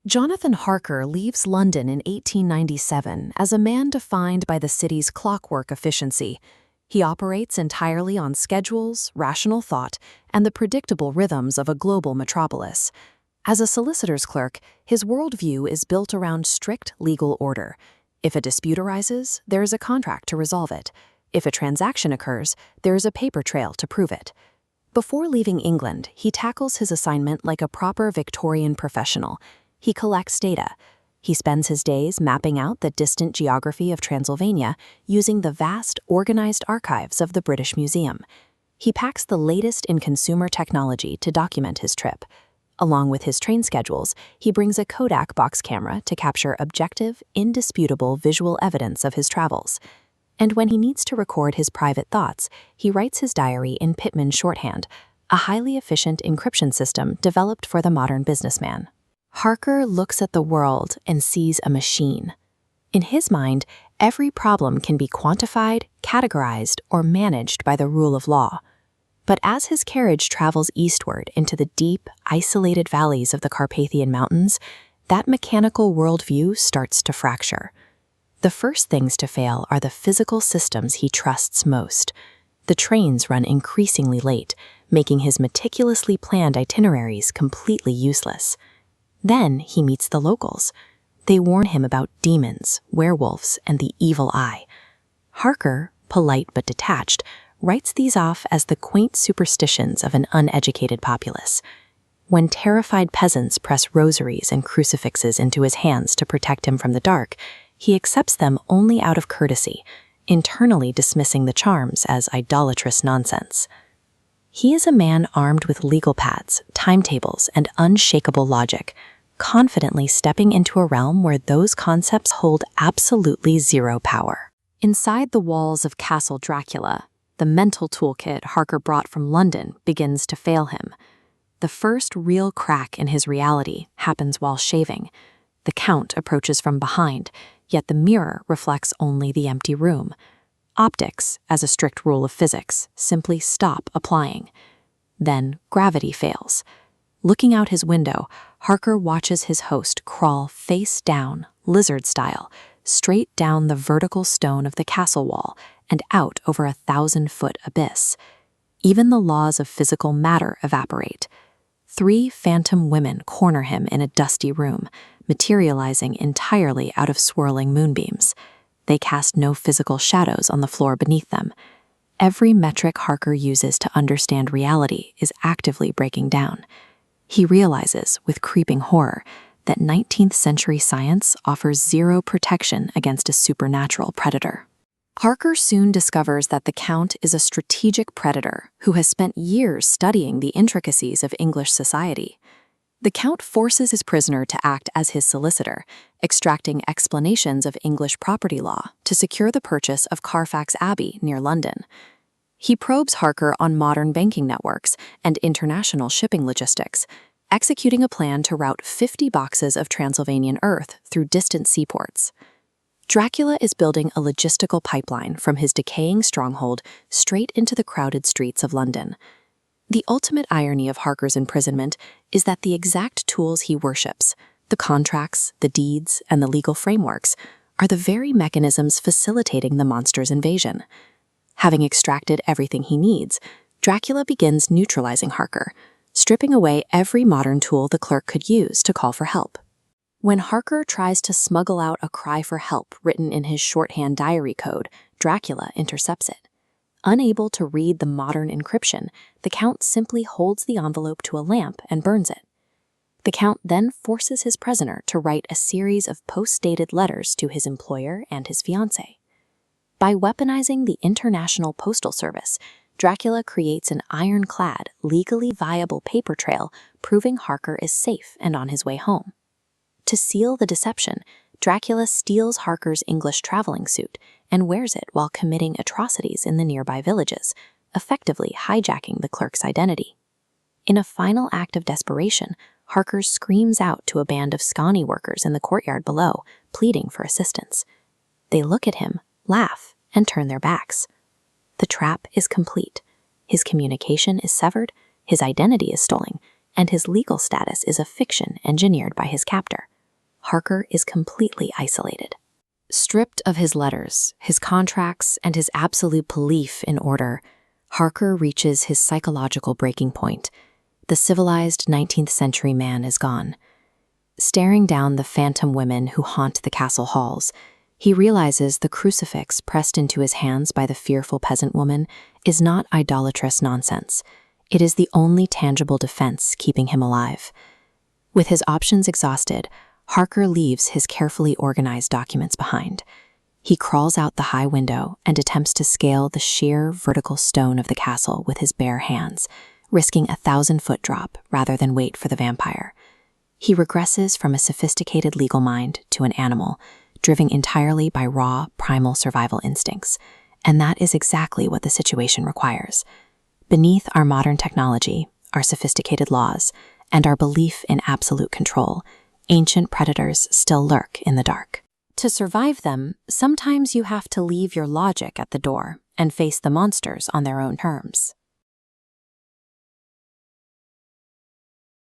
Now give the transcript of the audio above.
Jonathan Harker leaves London in 1897 as a man defined by the city's clockwork efficiency. He operates entirely on schedules, rational thought, and the predictable rhythms of a global metropolis. As a solicitor's clerk, his worldview is built around strict legal order. If a dispute arises, there is a contract to resolve it. If a transaction occurs, there is a paper trail to prove it. Before leaving England, he tackles his assignment like a proper Victorian professional. He collects data. He spends his days mapping out the distant geography of Transylvania using the vast, organized archives of the British Museum. He packs the latest in consumer technology to document his trip. Along with his train schedules, he brings a Kodak box camera to capture objective, indisputable visual evidence of his travels. And when he needs to record his private thoughts, he writes his diary in Pitman shorthand, a highly efficient encryption system developed for the modern businessman. Harker looks at the world and sees a machine. In his mind, every problem can be quantified, categorized, or managed by the rule of law. But as his carriage travels eastward into the deep, isolated valleys of the Carpathian Mountains, that mechanical worldview starts to fracture. The first things to fail are the physical systems he trusts most. The trains run increasingly late, making his meticulously planned itineraries completely useless. Then he meets the locals. They warn him about demons, werewolves, and the evil eye. Harker, polite but detached, writes these off as the quaint superstitions of an uneducated populace. When terrified peasants press rosaries and crucifixes into his hands to protect him from the dark, he accepts them only out of courtesy, internally dismissing the charms as idolatrous nonsense. He is a man armed with legal pads, timetables, and unshakable logic, confidently stepping into a realm where those concepts hold absolutely zero power. Inside the walls of Castle Dracula, the mental toolkit Harker brought from London begins to fail him. The first real crack in his reality happens while shaving. The Count approaches from behind, yet the mirror reflects only the empty room. Optics, as a strict rule of physics, simply stop applying. Then gravity fails. Looking out his window, Harker watches his host crawl face down, lizard style, straight down the vertical stone of the castle wall and out over a 1,000-foot abyss. Even the laws of physical matter evaporate. 3 phantom women corner him in a dusty room, materializing entirely out of swirling moonbeams. They cast no physical shadows on the floor beneath them. Every metric Harker uses to understand reality is actively breaking down. He realizes, with creeping horror, that 19th century science offers zero protection against a supernatural predator. Harker soon discovers that the Count is a strategic predator who has spent years studying the intricacies of English society. The Count forces his prisoner to act as his solicitor, extracting explanations of English property law to secure the purchase of Carfax Abbey near London. He probes Harker on modern banking networks and international shipping logistics, executing a plan to route 50 boxes of Transylvanian earth through distant seaports. Dracula is building a logistical pipeline from his decaying stronghold straight into the crowded streets of London. The ultimate irony of Harker's imprisonment is that the exact tools he worships, the contracts, the deeds, and the legal frameworks, are the very mechanisms facilitating the monster's invasion. Having extracted everything he needs, Dracula begins neutralizing Harker, stripping away every modern tool the clerk could use to call for help. When Harker tries to smuggle out a cry for help written in his shorthand diary code, Dracula intercepts it. Unable to read the modern encryption, the Count simply holds the envelope to a lamp and burns it. The Count then forces his prisoner to write a series of post-dated letters to his employer and his fiancée. By weaponizing the International Postal Service, Dracula creates an ironclad, legally viable paper trail proving Harker is safe and on his way home. To seal the deception, Dracula steals Harker's English traveling suit and wears it while committing atrocities in the nearby villages, effectively hijacking the clerk's identity. In a final act of desperation, Harker screams out to a band of scawny workers in the courtyard below, pleading for assistance. They look at him, laugh, and turn their backs. The trap is complete. His communication is severed, his identity is stolen, and his legal status is a fiction engineered by his captor. Harker is completely isolated. Stripped of his letters, his contracts, and his absolute belief in order, Harker reaches his psychological breaking point. The civilized 19th century man is gone. Staring down the phantom women who haunt the castle halls, he realizes the crucifix pressed into his hands by the fearful peasant woman is not idolatrous nonsense. It is the only tangible defense keeping him alive. With his options exhausted, Harker leaves his carefully organized documents behind. He crawls out the high window and attempts to scale the sheer vertical stone of the castle with his bare hands, risking a 1,000-foot drop rather than wait for the vampire. He regresses from a sophisticated legal mind to an animal, driven entirely by raw, primal survival instincts, and that is exactly what the situation requires. Beneath our modern technology, our sophisticated laws, and our belief in absolute control, ancient predators still lurk in the dark. To survive them, sometimes you have to leave your logic at the door and face the monsters on their own terms.